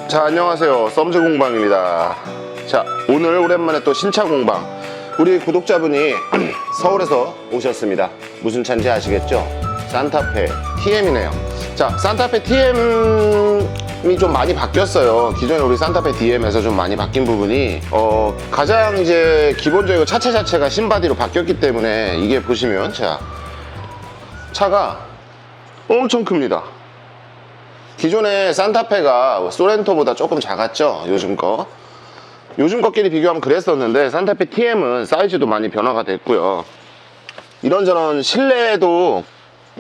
자, 안녕하세요. 썸즈 공방입니다. 자, 오늘 오랜만에 또 신차 공방. 우리 구독자분이 서울에서 오셨습니다. 무슨 차인지 아시겠죠? 산타페 TM이네요. 자, 산타페 TM이 좀 많이 바뀌었어요. 기존에 우리 산타페 DM에서 좀 많이 바뀐 부분이 가장 이제 기본적으로 차체 자체가 신바디로 바뀌었기 때문에 이게 보시면 자, 차가 엄청 큽니다. 기존에 산타페가 소렌토보다 조금 작았죠. 요즘 것끼리 비교하면 그랬었는데 산타페 TM은 사이즈도 많이 변화가 됐고요. 이런저런 실내도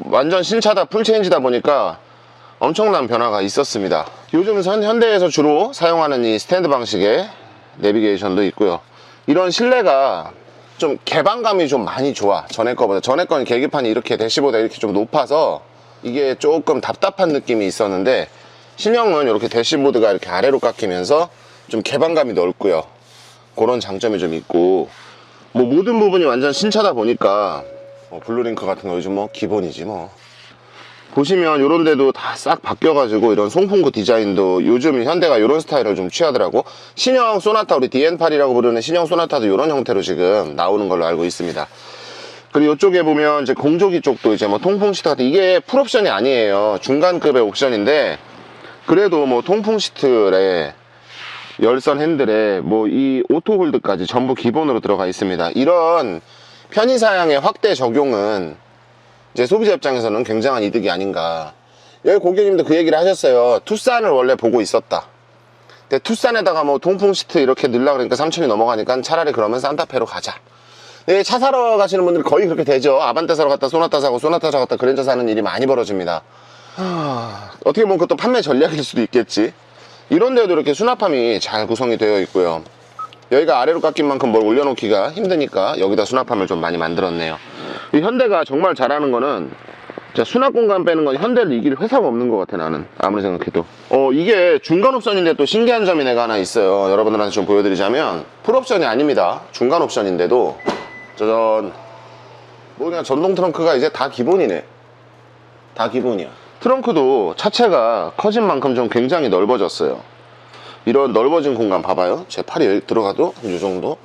완전 신차다 풀체인지다 보니까 엄청난 변화가 있었습니다. 요즘 현대에서 주로 사용하는 이 스탠드 방식의 내비게이션도 있고요. 이런 실내가 좀 개방감이 좀 많이 좋아. 전에 거는 계기판이 이렇게 대시보다 이렇게 좀 높아서 이게 조금 답답한 느낌이 있었는데, 신형은 이렇게 대시보드가 이렇게 아래로 깎이면서 좀 개방감이 넓고요. 그런 장점이 좀 있고, 뭐 모든 부분이 완전 신차다 보니까 블루링크 같은 거 요즘 뭐 기본이지 뭐. 보시면 요런 데도 다 싹 바뀌어가지고 이런 송풍구 디자인도 요즘 현대가 이런 스타일을 좀 취하더라고. 신형 소나타, 우리 DN8이라고 부르는 신형 소나타도 이런 형태로 지금 나오는 걸로 알고 있습니다. 그리고 이쪽에 보면 이제 공조기 쪽도 이제 뭐 통풍 시트 같은, 이게 풀옵션이 아니에요. 중간급의 옵션인데, 그래도 뭐 통풍 시트에 열선 핸들에 뭐 이 오토 홀드까지 전부 기본으로 들어가 있습니다. 이런 편의사양의 확대 적용은 이제 소비자 입장에서는 굉장한 이득이 아닌가. 여기 고객님도 그 얘기를 하셨어요. 투싼을 원래 보고 있었다. 근데 투싼에다가 뭐 통풍 시트 이렇게 넣으려고 그러니까 3천이 넘어가니까 차라리 그러면 산타페로 가자. 네, 차 사러 가시는 분들이 거의 그렇게 되죠. 아반떼 사러 갔다 소나타 사고, 소나타 사러 갔다 그랜저 사는 일이 많이 벌어집니다. 어떻게 보면 그것도 판매 전략일 수도 있겠지. 이런 데도 이렇게 수납함이 잘 구성이 되어 있고요. 여기가 아래로 깎인 만큼 뭘 올려놓기가 힘드니까 여기다 수납함을 좀 많이 만들었네요. 이 현대가 정말 잘하는 거는, 수납 공간 빼는 건 현대를 이길 회사가 없는 것 같아, 나는. 아무리 생각해도. 이게 중간 옵션인데 또 신기한 점이 내가 하나 있어요. 여러분들한테 좀 보여드리자면, 풀 옵션이 아닙니다. 중간 옵션인데도 짜잔, 뭐 그냥 전동 트렁크가 이제 다 기본이네. 다 기본이야. 트렁크도 차체가 커진 만큼 좀 굉장히 넓어졌어요. 이런 넓어진 공간 봐봐요. 제 팔이 여기 들어가도 이 정도.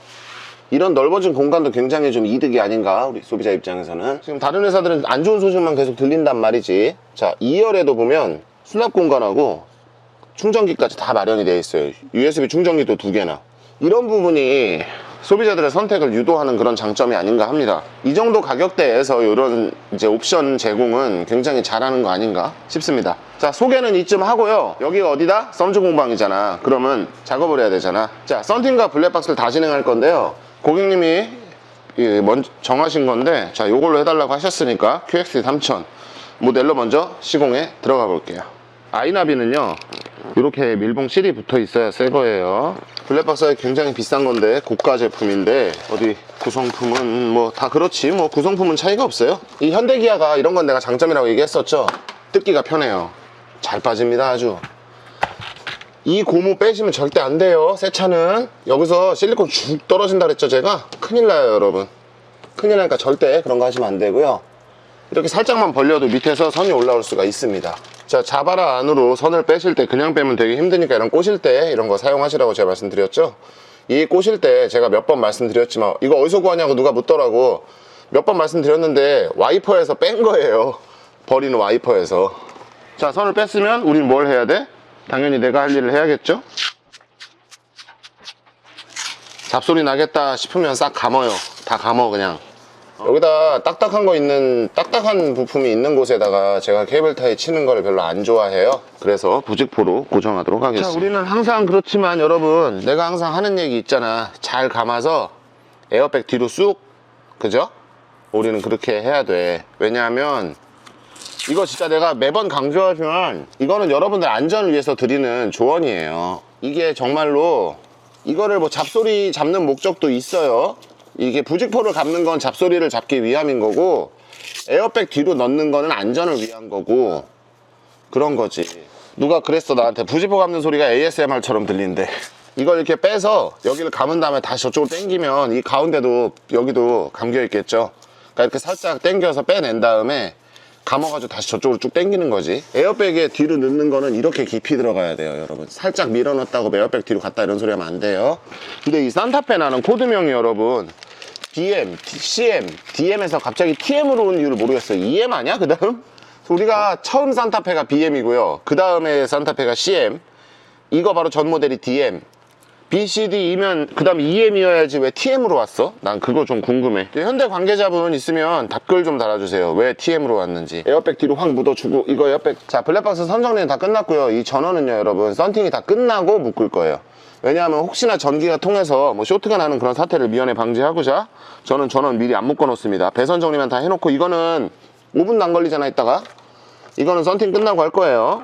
이런 넓어진 공간도 굉장히 좀 이득이 아닌가, 우리 소비자 입장에서는. 지금 다른 회사들은 안 좋은 소식만 계속 들린단 말이지. 자, 2열에도 보면 수납 공간하고 충전기까지 다 마련이 되어 있어요. USB 충전기도 2개나. 이런 부분이 소비자들의 선택을 유도하는 그런 장점이 아닌가 합니다. 이 정도 가격대에서 이런 이제 옵션 제공은 굉장히 잘하는 거 아닌가 싶습니다. 자, 소개는 이쯤 하고요. 여기가 어디다? 썸즈 공방이잖아. 그러면 작업을 해야 되잖아. 자, 썬팅과 블랙박스를 다 진행할 건데요. 고객님이 먼저 정하신 건데, 자, 요걸로 해달라고 하셨으니까 QX3000 모델로 먼저 시공에 들어가 볼게요. 아이나비는요, 이렇게 밀봉 실이 붙어 있어야 새 거예요. 블랙박스가 굉장히 비싼 건데, 고가 제품인데, 어디 구성품은 뭐 다 그렇지, 뭐 구성품은 차이가 없어요. 이 현대기아가 이런 건 내가 장점이라고 얘기했었죠. 뜯기가 편해요. 잘 빠집니다, 아주. 이 고무 빼시면 절대 안 돼요. 새 차는 여기서 실리콘 쭉 떨어진다 그랬죠, 제가. 큰일 나요, 여러분. 큰일 나니까 절대 그런 거 하시면 안 되고요. 이렇게 살짝만 벌려도 밑에서 선이 올라올 수가 있습니다. 자, 자바라 안으로 선을 빼실 때 그냥 빼면 되게 힘드니까 이런 꼬실 때 이런 거 사용하시라고 제가 말씀드렸죠. 이 꼬실 때 제가 몇 번 말씀드렸지만, 이거 어디서 구하냐고 누가 묻더라고. 몇 번 말씀드렸는데 와이퍼에서 뺀 거예요. 버리는 와이퍼에서. 자, 선을 뺐으면 우린 뭘 해야 돼? 당연히 내가 할 일을 해야겠죠. 잡소리 나겠다 싶으면 싹 감아요. 다 감어 그냥. 여기다 딱딱한 부품이 있는 곳에다가 제가 케이블 타이 치는 걸 별로 안 좋아해요. 그래서 부직포로 고정하도록 하겠습니다. 자, 우리는 항상 그렇지만 여러분, 내가 항상 하는 얘기 있잖아. 잘 감아서 에어백 뒤로 쑥, 그죠? 우리는 그렇게 해야 돼. 왜냐하면 이거 진짜 내가 매번 강조하지만 이거는 여러분들 안전을 위해서 드리는 조언이에요. 이게 정말로 이거를 뭐 잡소리 잡는 목적도 있어요. 이게 부직포를 감는 건 잡소리를 잡기 위함인 거고, 에어백 뒤로 넣는 거는 안전을 위한 거고, 그런 거지. 누가 그랬어, 나한테. 부직포 감는 소리가 ASMR처럼 들린대. 이걸 이렇게 빼서 여기를 감은 다음에 다시 저쪽으로 당기면 이 가운데도 여기도 감겨 있겠죠. 그러니까 이렇게 살짝 당겨서 빼낸 다음에 감아가지고 다시 저쪽으로 쭉 당기는 거지. 에어백에 뒤로 넣는 거는 이렇게 깊이 들어가야 돼요, 여러분. 살짝 밀어넣었다고 에어백 뒤로 갔다 이런 소리 하면 안 돼요. 근데 이 산타페 나는 코드명이 여러분 BM, CM, DM에서 갑자기 TM으로 온 이유를 모르겠어요. EM 아니야? 그 다음? 우리가 처음 산타페가 BM이고요. 그 다음에 산타페가 CM. 이거 바로 전 모델이 DM. BCD이면 그 다음 EM이어야지 왜 TM으로 왔어? 난 그거 좀 궁금해. 현대 관계자분 있으면 답글 좀 달아주세요. 왜 TM으로 왔는지. 에어백 뒤로 확 묻어주고 이거 에어백. 자, 블랙박스 선정리는 다 끝났고요. 이 전원은요 여러분 썬팅이 다 끝나고 묶을 거예요. 왜냐하면 혹시나 전기가 통해서 뭐 쇼트가 나는 그런 사태를 미연에 방지하고자 저는 전원 미리 안 묶어 놓습니다. 배선 정리만 다 해놓고 이거는 5분도 안 걸리잖아 이따가. 이거는 썬팅 끝나고 할 거예요.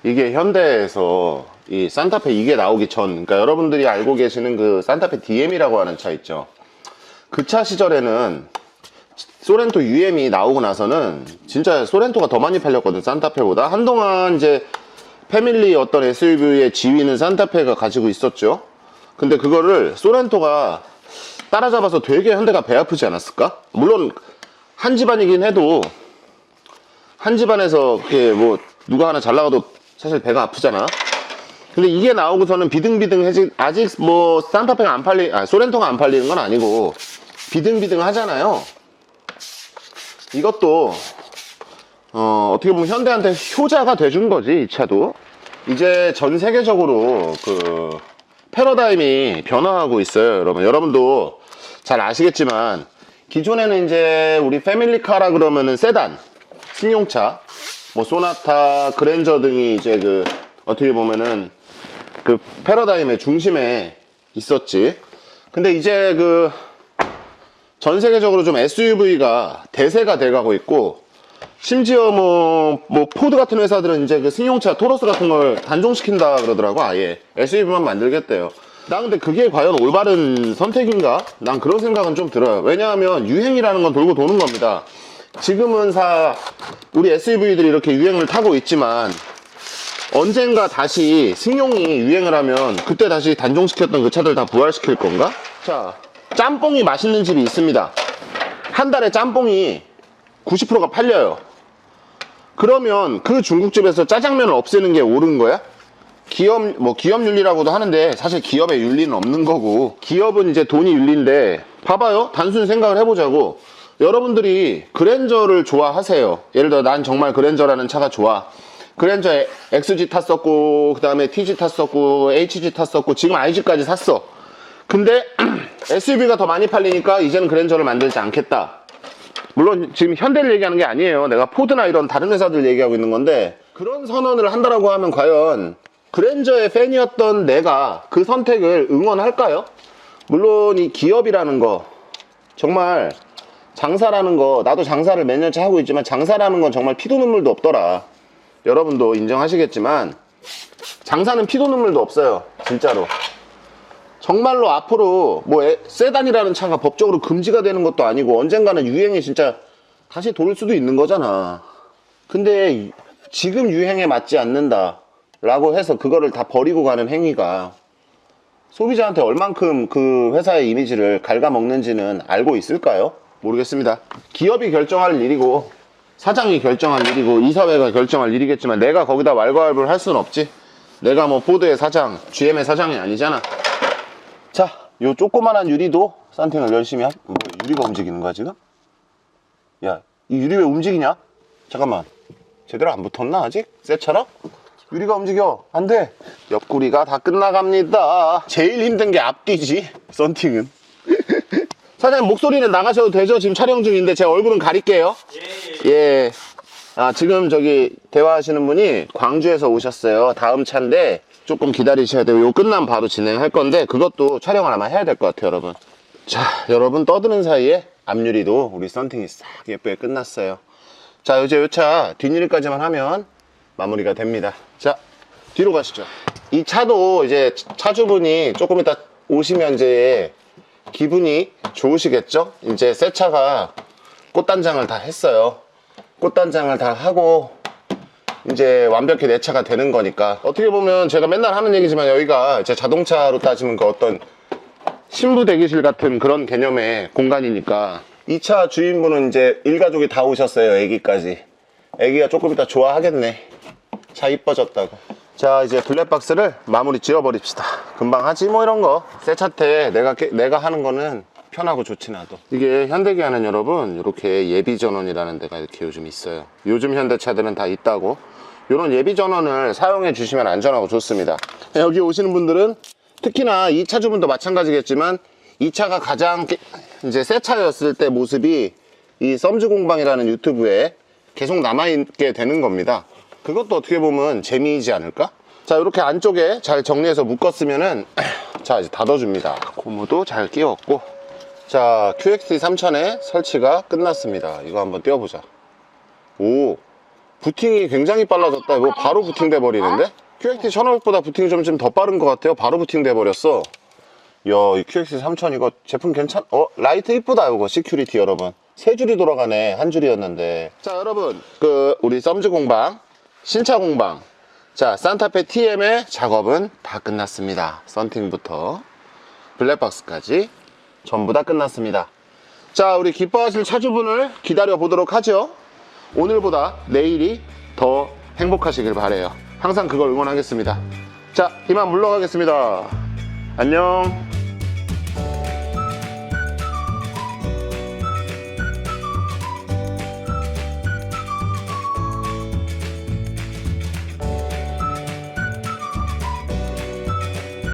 이게 현대에서 이 산타페 이게 나오기 전, 그러니까 여러분들이 알고 계시는 그 산타페 DM이라고 하는 차 있죠. 그 차 시절에는 소렌토 UM이 나오고 나서는 진짜 소렌토가 더 많이 팔렸거든, 산타페보다. 한동안 이제 패밀리 어떤 SUV의 지위는 산타페가 가지고 있었죠. 근데 그거를 소렌토가 따라잡아서 되게 현대가 배 아프지 않았을까? 물론 한 집안이긴 해도 한 집안에서 그게 뭐 누가 하나 잘 나가도 사실 배가 아프잖아. 근데 이게 나오고서는 비등비등해지. 아직 뭐 산타페가 안 소렌토가 안 팔리는 건 아니고 비등비등 하잖아요. 이것도 어떻게 보면 현대한테 효자가 돼준 거지. 이 차도 이제 전 세계적으로 그 패러다임이 변화하고 있어요. 여러분도 잘 아시겠지만 기존에는 이제 우리 패밀리카라 그러면은 세단, 승용차, 뭐 소나타, 그랜저 등이 이제 그 어떻게 보면은 그 패러다임의 중심에 있었지. 근데 이제 그 전 세계적으로 좀 SUV가 대세가 돼가고 있고, 심지어 뭐 포드 같은 회사들은 이제 그 승용차 토러스 같은 걸 단종시킨다 그러더라고. 아예 SUV만 만들겠대요. 나 근데 그게 과연 올바른 선택인가? 난 그런 생각은 좀 들어요. 왜냐하면 유행이라는 건 돌고 도는 겁니다. 지금은 우리 SUV들이 이렇게 유행을 타고 있지만 언젠가 다시 승용이 유행을 하면 그때 다시 단종시켰던 그 차들 다 부활시킬 건가? 자, 짬뽕이 맛있는 집이 있습니다. 한 달에 짬뽕이 90%가 팔려요. 그러면 그 중국집에서 짜장면을 없애는 게 옳은 거야? 기업 윤리라고도 하는데 사실 기업의 윤리는 없는 거고, 기업은 이제 돈이 윤리인데 봐봐요. 단순히 생각을 해보자고. 여러분들이 그랜저를 좋아하세요. 예를 들어 난 정말 그랜저라는 차가 좋아. 그랜저 XG 탔었고, 그 다음에 TG 탔었고, HG 탔었고, 지금 IG까지 샀어. 근데 SUV가 더 많이 팔리니까 이제는 그랜저를 만들지 않겠다. 물론 지금 현대를 얘기하는 게 아니에요. 내가 포드나 이런 다른 회사들 얘기하고 있는 건데, 그런 선언을 한다라고 하면 과연 그랜저의 팬이었던 내가 그 선택을 응원할까요? 물론 이 기업이라는 거, 정말 장사라는 거, 나도 장사를 몇 년째 하고 있지만 장사라는 건 정말 피도 눈물도 없더라. 여러분도 인정하시겠지만 장사는 피도 눈물도 없어요. 진짜로. 정말로 앞으로 뭐 세단이라는 차가 법적으로 금지가 되는 것도 아니고 언젠가는 유행이 진짜 다시 돌 수도 있는 거잖아. 근데 지금 유행에 맞지 않는다 라고 해서 그거를 다 버리고 가는 행위가 소비자한테 얼만큼 그 회사의 이미지를 갉아먹는지는 알고 있을까요? 모르겠습니다. 기업이 결정할 일이고 사장이 결정할 일이고 이사회가 결정할 일이겠지만 내가 거기다 왈가왈부를 할 수는 없지. 내가 뭐 포드의 사장, GM의 사장이 아니잖아. 자, 요 조그만한 유리도 썬팅을 열심히 뭐 유리가 움직이는 거야 지금? 야, 이 유리 왜 움직이냐? 잠깐만, 제대로 안 붙었나 아직? 새 차랑? 유리가 움직여. 안 돼. 옆구리가 다 끝나갑니다. 제일 힘든 게 앞뒤지, 썬팅은. 사장님 목소리는 나가셔도 되죠? 지금 촬영 중인데 제 얼굴은 가릴게요. 예. 아, 지금 저기 대화하시는 분이 광주에서 오셨어요. 다음 차인데 조금 기다리셔야 돼요. 이거 끝나면 바로 진행할 건데 그것도 촬영을 아마 해야 될 것 같아요, 여러분. 자, 여러분 떠드는 사이에 앞유리도 우리 썬팅이 싹 예쁘게 끝났어요. 자, 이제 이 차 뒷유리까지만 하면 마무리가 됩니다. 자, 뒤로 가시죠. 이 차도 이제 차주분이 조금 이따 오시면 이제 기분이 좋으시겠죠? 이제 새 차가 꽃단장을 다 했어요. 꽃단장을 다 하고 이제 완벽히 내 차가 되는 거니까. 어떻게 보면 제가 맨날 하는 얘기지만 여기가 제 자동차로 따지면 그 어떤 신부 대기실 같은 그런 개념의 공간이니까. 이 차 주인분은 이제 일가족이 다 오셨어요. 애기까지. 애기가 조금 이따 좋아하겠네. 차 이뻐졌다고. 자, 이제 블랙박스를 마무리 지어버립시다. 금방 하지 뭐 이런 거. 새 차 때 내가 하는 거는 편하고 좋지 나도. 이게 현대기아는 여러분 이렇게 예비 전원이라는 데가 이렇게 요즘 있어요. 요즘 현대차들은 다 있다고. 이런 예비 전원을 사용해 주시면 안전하고 좋습니다. 여기 오시는 분들은 특히나 이 차주분도 마찬가지겠지만 이 차가 가장 이제 새 차였을 때 모습이 이 썸즈 공방이라는 유튜브에 계속 남아있게 되는 겁니다. 그것도 어떻게 보면 재미이지 않을까? 자, 이렇게 안쪽에 잘 정리해서 묶었으면은 자, 이제 닫아줍니다. 고무도 잘 끼웠고, 자, QX3000의 설치가 끝났습니다. 이거 한번 띄워보자. 오, 부팅이 굉장히 빨라졌다. 이거 바로 부팅돼 버리는데? QX1500보다 부팅이 좀 더 빠른 것 같아요. 바로 부팅돼 버렸어. 야, 이 QX3000 이거 제품 라이트 이쁘다. 이거 시큐리티 여러분. 세 줄이 돌아가네. 한 줄이었는데. 자, 여러분, 우리 썸즈 공방, 신차 공방, 자, 산타페 TM의 작업은 다 끝났습니다. 썬팅부터 블랙박스까지 전부 다 끝났습니다. 자, 우리 기뻐하실 차주분을 기다려 보도록 하죠. 오늘보다 내일이 더 행복하시길 바래요. 항상 그걸 응원하겠습니다. 자, 이만 물러가겠습니다. 안녕.